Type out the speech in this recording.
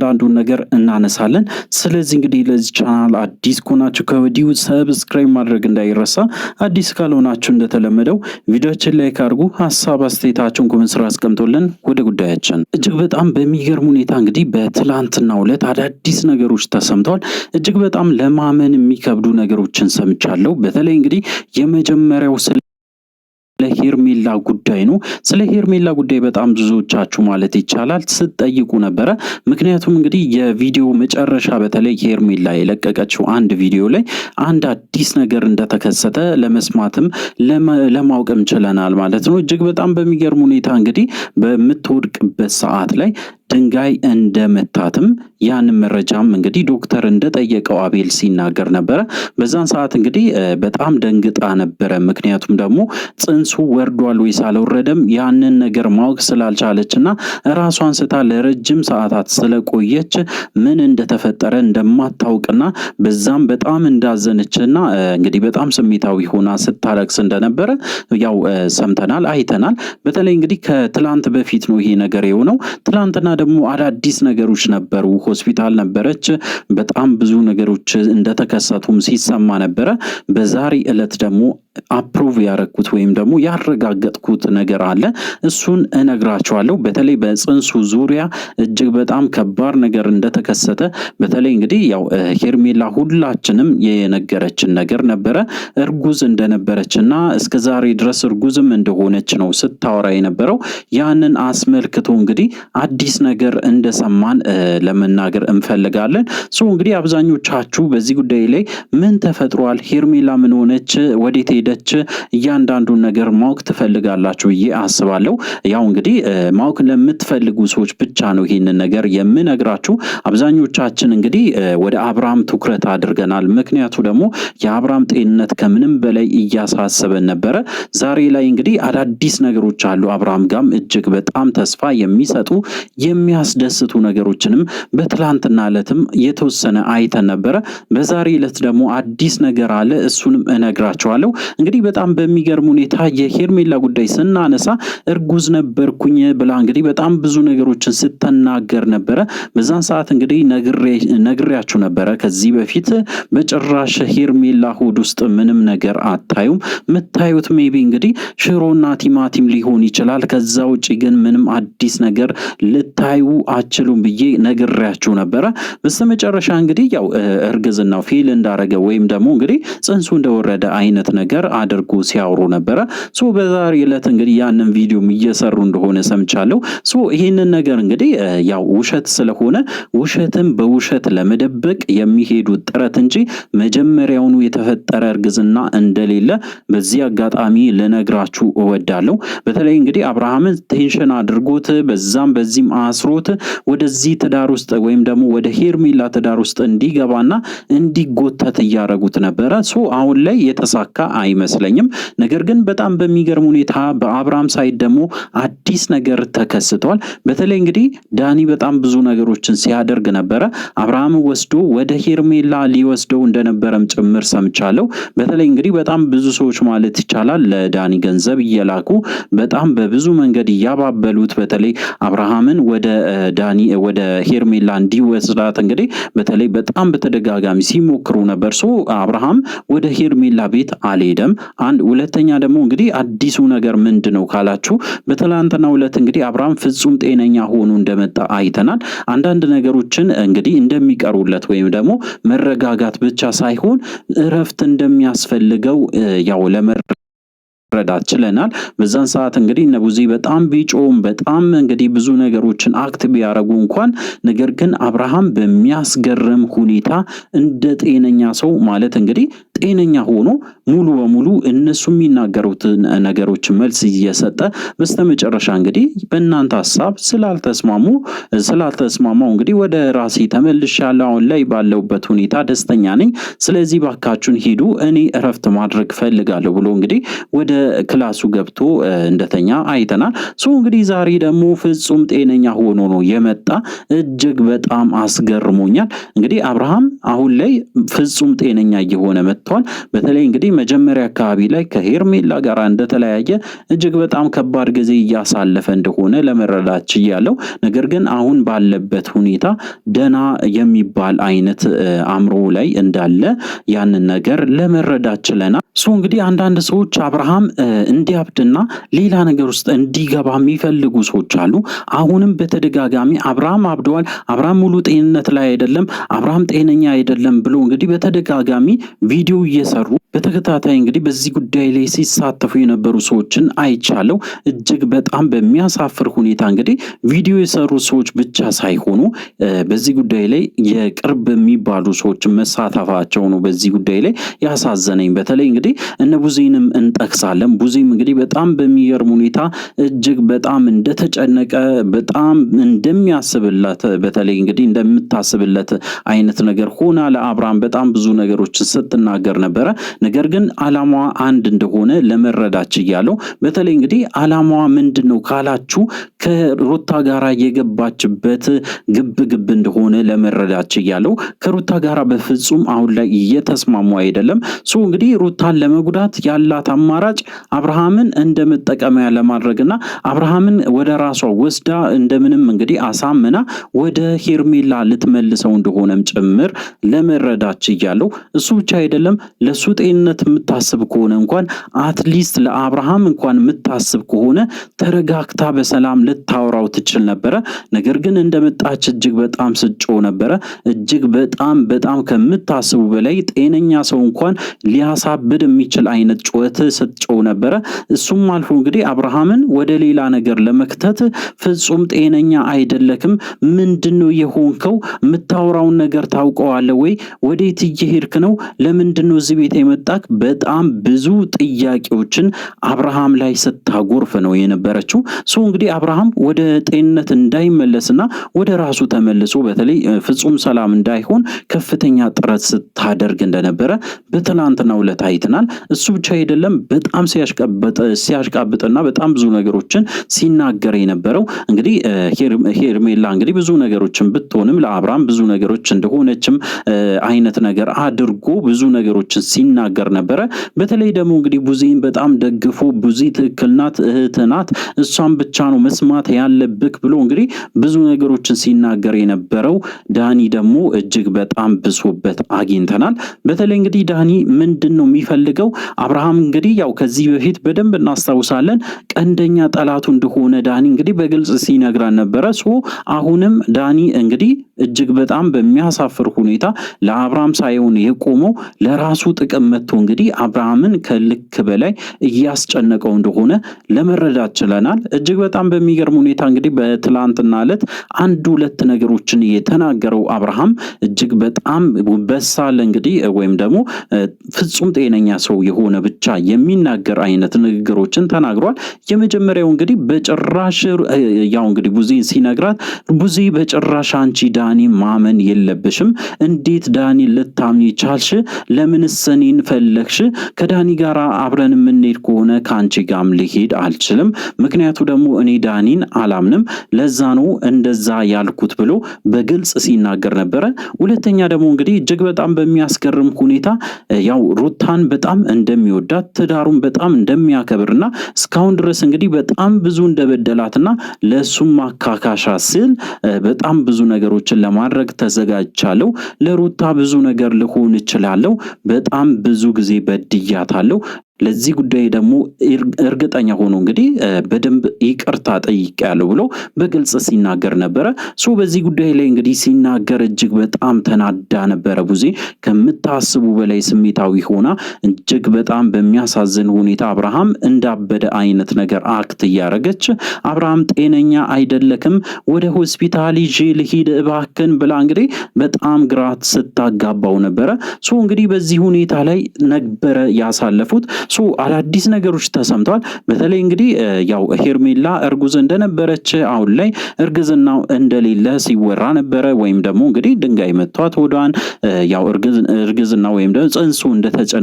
እያንዳንዱን ነገር እናነሳለን። ስለዚህ እንግዲህ ለዚህ ቻናል አዲስ ከሆናችሁ ከወዲሁ ሰብስክራይብ ማድረግ እንዳይረሳ። አዲስ ካልሆናችሁ እንደተለመደው ቪዲዮችን ላይክ አድርጉ፣ ሀሳብ አስተያየታችሁን ኮሜንት ስራ አስቀምጡልን። ወደ ጉዳያችን እጅግ በጣም በሚገርም ሁኔታ እንግዲህ በትላንትናው ዕለት አዳዲስ ነገሮች ተሰምተዋል። እጅግ በጣም ለማመን የሚከብዱ ነገሮችን ሰምቻለሁ። በተለይ እንግዲህ የመጀመሪያው ሄርሜላ ጉዳይ ነው። ስለ ሄርሜላ ጉዳይ በጣም ብዙዎቻችሁ ማለት ይቻላል ስትጠይቁ ነበረ። ምክንያቱም እንግዲህ የቪዲዮ መጨረሻ በተለይ ሄርሜላ የለቀቀችው አንድ ቪዲዮ ላይ አንድ አዲስ ነገር እንደተከሰተ ለመስማትም ለማወቅም ችለናል ማለት ነው። እጅግ በጣም በሚገርም ሁኔታ እንግዲህ በምትወድቅበት ሰዓት ላይ ድንጋይ እንደመታትም ያንን መረጃም እንግዲህ ዶክተር እንደጠየቀው አቤል ሲናገር ነበረ። በዛን ሰዓት እንግዲህ በጣም ደንግጣ ነበረ። ምክንያቱም ደግሞ ጽንሱ ወርዷል ወይስ አልወረደም ያንን ነገር ማወቅ ስላልቻለችና ራሷን ስታ ለረጅም ሰዓታት ስለቆየች ምን እንደተፈጠረ እንደማታውቅና በዛም በጣም እንዳዘነችና እንግዲህ በጣም ስሜታዊ ሆና ስታለቅስ እንደነበረ ያው ሰምተናል፣ አይተናል። በተለይ እንግዲህ ከትላንት በፊት ነው ይሄ ነገር የሆነው። ትላንትና ደግሞ አዳዲስ ነገሮች ነበሩ። ሆስፒታል ነበረች። በጣም ብዙ ነገሮች እንደተከሰቱም ሲሰማ ነበረ። በዛሬ ዕለት ደግሞ አፕሩቭ ያረኩት ወይም ደግሞ ያረጋገጥኩት ነገር አለ። እሱን እነግራችኋለሁ። በተለይ በጽንሱ ዙሪያ እጅግ በጣም ከባድ ነገር እንደተከሰተ በተለይ እንግዲህ ያው ሄርሜላ ሁላችንም የነገረችን ነገር ነበረ። እርጉዝ እንደነበረችና እስከዛሬ ድረስ እርጉዝም እንደሆነች ነው ስታወራ የነበረው። ያንን አስመልክቶ እንግዲህ አዲስ ነገር እንደሰማን ለመናገር እንፈልጋለን። እንግዲህ አብዛኞቻችሁ በዚህ ጉዳይ ላይ ምን ተፈጥሯል፣ ሄርሜላ ምን ሆነች፣ ወዴት ሄደች፣ እያንዳንዱን ነገር ማወቅ ትፈልጋላችሁ ብዬ አስባለሁ። ያው እንግዲህ ማወቅ ለምትፈልጉ ሰዎች ብቻ ነው ይህንን ነገር የምነግራችሁ። አብዛኞቻችን እንግዲህ ወደ አብርሃም ትኩረት አድርገናል። ምክንያቱ ደግሞ የአብርሃም ጤንነት ከምንም በላይ እያሳሰበን ነበረ። ዛሬ ላይ እንግዲህ አዳዲስ ነገሮች አሉ። አብርሃም ጋም እጅግ በጣም ተስፋ የሚሰጡ የሚያስደስቱ ነገሮችንም በትላንትና ዕለትም የተወሰነ አይተን ነበረ። በዛሬ ዕለት ደግሞ አዲስ ነገር አለ። እሱንም እነግራችኋለሁ። እንግዲህ በጣም በሚገርም ሁኔታ የሄርሜላ ጉዳይ ስናነሳ እርጉዝ ነበርኩኝ ብላ እንግዲህ በጣም ብዙ ነገሮችን ስትናገር ነበረ። በዛን ሰዓት እንግዲህ ነግሬያችሁ ነበረ ከዚህ በፊት በጭራሽ ሄርሜላ ሆድ ውስጥ ምንም ነገር አታዩም። የምታዩት ሜቢ እንግዲህ ሽሮና ቲማቲም ሊሆን ይችላል። ከዛ ውጪ ግን ምንም አዲስ ነገር ልታዩ አችሉም ብዬ ነግሬያችሁ ነበረ። በስተመጨረሻ እንግዲህ ያው እርግዝናው ፌል እንዳረገ ወይም ደግሞ እንግዲህ ጽንሱ እንደወረደ አይነት ነገር አድርጎ ሲያወሩ ነበረ። በዛሬ ዕለት እንግዲህ ያንን ቪዲዮም እየሰሩ እንደሆነ ሰምቻለሁ። ይሄንን ነገር እንግዲህ ያው ውሸት ስለሆነ ውሸትን በውሸት ለመደበቅ የሚሄዱት ጥረት እንጂ መጀመሪያውኑ የተፈጠረ እርግዝና እንደሌለ በዚህ አጋጣሚ ልነግራችሁ እወዳለሁ። በተለይ እንግዲህ አብርሃምን ቴንሽን አድርጎት በዛም በዚህም አስሮት ወደዚህ ትዳር ውስጥ ወይም ደግሞ ወደ ሄርሜላ ትዳር ውስጥ እንዲገባና እንዲጎተት እያደረጉት ነበረ። አሁን ላይ የተሳካ አይመስለኝም። ነገር ግን በጣም በሚገርም ሁኔታ በአብርሃም ሳይድ ደግሞ አዲስ ነገር ተከስቷል። በተለይ እንግዲህ ዳኒ በጣም ብዙ ነገሮችን ሲያደርግ ነበረ። አብርሃም ወስዶ ወደ ሄርሜላ ሊወስደው እንደነበረም ጭምር ሰምቻለሁ። በተለይ እንግዲህ በጣም ብዙ ሰዎች ማለት ይቻላል ለዳኒ ገንዘብ እየላኩ በጣም በብዙ መንገድ እያባበሉት በተለይ አብርሃምን ወደ ሄርሜላ እንዲወስዳት እንግዲህ በተለይ በጣም በተደጋጋሚ ሲሞክሩ ነበር። አብርሃም ወደ ሄርሜላ ቤት አልሄደም። ሁለተኛ ደግሞ እንግዲህ አዲሱ ነገር ምንድነው ካላችሁ በትላንትናው ዕለት እንግዲህ አብርሃም ፍጹም ጤነኛ ሆኖ እንደመጣ አይተናል። አንዳንድ ነገሮችን እንግዲህ እንደሚቀሩለት ወይም ደግሞ መረጋጋት ብቻ ሳይሆን እረፍት እንደሚያስፈልገው ያው ረዳት ችለናል። በዛን ሰዓት እንግዲህ ነቡዚ በጣም ቢጮም በጣም እንግዲህ ብዙ ነገሮችን አክት ቢያረጉ እንኳን ነገር ግን አብርሃም በሚያስገርም ሁኔታ እንደ ጤነኛ ሰው ማለት እንግዲህ ጤነኛ ሆኖ ሙሉ በሙሉ እነሱ የሚናገሩትን ነገሮች መልስ እየሰጠ በስተመጨረሻ እንግዲህ በእናንተ ሐሳብ ስላልተስማማው እንግዲህ ወደ ራሴ ተመልሻለሁ። አሁን ላይ ባለውበት ሁኔታ ደስተኛ ነኝ። ስለዚህ ባካችሁን ሂዱ፣ እኔ እረፍት ማድረግ ፈልጋለሁ ብሎ እንግዲህ ወደ ክላሱ ገብቶ እንደተኛ አይተናል። እንግዲህ ዛሬ ደግሞ ፍጹም ጤነኛ ሆኖ ነው የመጣ። እጅግ በጣም አስገርሞኛል። እንግዲህ አብርሃም አሁን ላይ ፍጹም ጤነኛ እየሆነ መጥቷል። በተለይ እንግዲህ መጀመሪያ አካባቢ ላይ ከሄርሜላ ጋር እንደተለያየ እጅግ በጣም ከባድ ጊዜ እያሳለፈ እንደሆነ ለመረዳት ችያለሁ። ነገር ግን አሁን ባለበት ሁኔታ ደና የሚባል አይነት አእምሮ ላይ እንዳለ ያንን ነገር ለመረዳት ችለናል። እንግዲህ አንዳንድ ሰዎች አብርሃም እንዲያብድና ሌላ ነገር ውስጥ እንዲገባ የሚፈልጉ ሰዎች አሉ። አሁንም በተደጋጋሚ አብርሃም አብደዋል፣ አብርሃም ሙሉ ጤንነት ላይ አይደለም፣ አብርሃም ጤነኛ አይደለም ብሎ እንግዲህ በተደጋጋሚ ቪዲዮ እየሰሩ በተከታታይ እንግዲህ በዚህ ጉዳይ ላይ ሲሳተፉ የነበሩ ሰዎችን አይቻለው። እጅግ በጣም በሚያሳፍር ሁኔታ እንግዲህ ቪዲዮ የሰሩ ሰዎች ብቻ ሳይሆኑ በዚህ ጉዳይ ላይ የቅርብ የሚባሉ ሰዎች መሳተፋቸው ነው በዚህ ጉዳይ ላይ ያሳዘነኝ። በተለይ እንግዲህ እነ ቡዜንም እንጠቅሳለን። ቡዜም እንግዲህ በጣም በሚገርም ሁኔታ እጅግ በጣም እንደተጨነቀ በጣም እንደሚያስብለት በተለይ እንግዲህ እንደምታስብለት አይነት ነገር ሆና ለአብርሃም በጣም ብዙ ነገሮችን ስትናገር ነበረ። ነገር ግን አላማዋ አንድ እንደሆነ ለመረዳት ችያለሁ። በተለይ እንግዲህ አላማዋ ምንድነው ካላችሁ ከሩታ ጋራ የገባችበት ግብ እንደሆነ ለመረዳት ችያለሁ። ከሩታ ጋራ በፍጹም አሁን ላይ እየተስማሙ አይደለም። እንግዲህ ሩታን ለመጉዳት ያላት አማራጭ አብርሃምን እንደመጠቀሚያ ለማድረግና አብርሃምን ወደ ራሷ ወስዳ እንደምንም እንግዲህ አሳምና ወደ ሄርሜላ ልትመልሰው እንደሆነም ጭምር ለመረዳት ችያለሁ። እሱ ብቻ አይደለም ለሱ ጤንነት የምታስብ ከሆነ እንኳን አትሊስት ለአብርሃም እንኳን የምታስብ ከሆነ ተረጋግታ በሰላም ልታወራው ትችል ነበረ። ነገር ግን እንደመጣች እጅግ በጣም ስጮ ነበረ። እጅግ በጣም ከምታስቡ በላይ ጤነኛ ሰው እንኳን ሊያሳብድ የሚችል አይነት ጩኸት ስትጮ ነበረ። እሱም አልፎ እንግዲህ አብርሃምን ወደ ሌላ ነገር ለመክተት ፍጹም ጤነኛ አይደለክም፣ ምንድነው የሆንከው? የምታወራውን ነገር ታውቀዋለህ ወይ? ወዴት እየሄድክ ነው? ለምንድነው እዚህ ቤት የመጣክ? በጣም ብዙ ጥያቄዎችን አብርሃም ላይ ስታጎርፍ ነው የነበረችው። እንግዲህ አብርሃም ወደ ጤንነት እንዳይመለስና ወደ ራሱ ተመልሶ በተለይ ፍጹም ሰላም እንዳይሆን ከፍተኛ ጥረት ስታደርግ እንደነበረ በትናንትናው ዕለት አይተናል። እሱ ብቻ አይደለም በጣም ሲያሽቃብጥና በጣም ብዙ ነገሮችን ሲናገር የነበረው እንግዲህ ሄርሜላ እንግዲህ ብዙ ነገሮችን ብትሆንም ለአብርሃም ብዙ ነገሮች እንደሆነችም አይነት ነገር አድርጎ ብዙ ነገሮችን ሲናገር ነበረ። በተለይ ደግሞ እንግዲህ ቡዜን በጣም ደግፎ ቡዜ ትክክል ናት፣ እህት ናት፣ እሷን ብቻ ነው መስማት ያለብክ ብሎ እንግዲህ ብዙ ነገሮችን ሲናገር የነበረው ዳኒ ደግሞ እጅግ በጣም ብሶበት አግኝተናል። በተለይ እንግዲህ ዳኒ ምንድነው የሚፈልገው? አብርሃም እንግዲህ ያው ከዚህ በፊት በደንብ እናስታውሳለን ቀንደኛ ጠላቱ እንደሆነ ዳኒ እንግዲህ በግልጽ ሲነግራን ነበረ። አሁንም ዳኒ እንግዲህ እጅግ በጣም በሚያሳፍር ሁኔታ ለአብርሃም ሳይሆን የቆመው ለራሱ ጥቅም መጥቶ እንግዲህ አብርሃምን ከልክ በላይ እያስጨነቀው እንደሆነ ለመረዳት ችለናል። እጅግ በጣም በሚገርም ሁኔታ እንግዲህ በትላንትና ዕለት አንድ ሁለት ነገሮችን የተናገረው አብርሃም እጅግ በጣም በሳል እንግዲህ ወይም ደግሞ ፍጹም ጤነኛ ሰው የሆነ ብቻ የሚናገር አይነት ንግግሮችን ተናግሯል። የመጀመሪያው እንግዲህ በጭራሽ ያው እንግዲህ ቡዜ ሲነግራት ቡዜ በጭራሽ አንቺ ዳኒ ማመን የለብሽም፣ እንዴት ዳኒ ልታምኚ ቻልሽ? ለምንስ እኔን ፈለግሽ? ከዳኒ ጋር አብረን የምንሄድ ከሆነ ከአንቺ ጋርም ልሄድ አልችልም፣ ምክንያቱ ደግሞ እኔ ዳኒን አላምንም፣ ለዛ ነው እንደዛ ያልኩት ብሎ በግልጽ ሲናገር ነበረ። ሁለተኛ ደግሞ እንግዲህ እጅግ በጣም በሚያስገርም ሁኔታ ያው ሩታን በጣም እንደሚወዳት ትዳሩን በጣም እንደሚያከብርና እስካሁን ድረስ እንግዲህ በጣም ብዙ እንደበደላትና ለሱም ማካካሻ ሲል በጣም ብዙ ነገሮችን ለማድረግ ተዘጋጅቻለሁ፣ ለሩታ ብዙ ነገር ልሆን እችላለሁ፣ በጣም ብዙ ጊዜ በድያታለሁ፣ ለዚህ ጉዳይ ደግሞ እርግጠኛ ሆኖ እንግዲህ በደንብ ይቅርታ ጠይቄያለሁ ብሎ በግልጽ ሲናገር ነበረ። በዚህ ጉዳይ ላይ እንግዲህ ሲናገር እጅግ በጣም ተናዳ ነበረ ቡዜ። ከምታስቡ በላይ ስሜታዊ ሆና እጅግ በጣም በሚያሳዝን ሁኔታ አብርሃም እንዳበደ አይነት ነገር አክት እያረገች አብርሃም ጤነኛ አይደለክም፣ ወደ ሆስፒታል ይዤ ልሂድ እባክን ብላ እንግዲህ በጣም ግራት ስታጋባው ነበረ። እንግዲህ በዚህ ሁኔታ ላይ ነበረ ያሳለፉት። አዳዲስ ነገሮች ተሰምተዋል። በተለይ እንግዲህ ያው ሄርሜላ እርጉዝ እንደነበረች አሁን ላይ እርግዝናው እንደሌለ ሲወራ ነበረ። ወይም ደግሞ እንግዲህ ድንጋይ መቷት ሆዷን ያው እርግዝና ወይም ደግሞ ጽንሱ እንደተጨ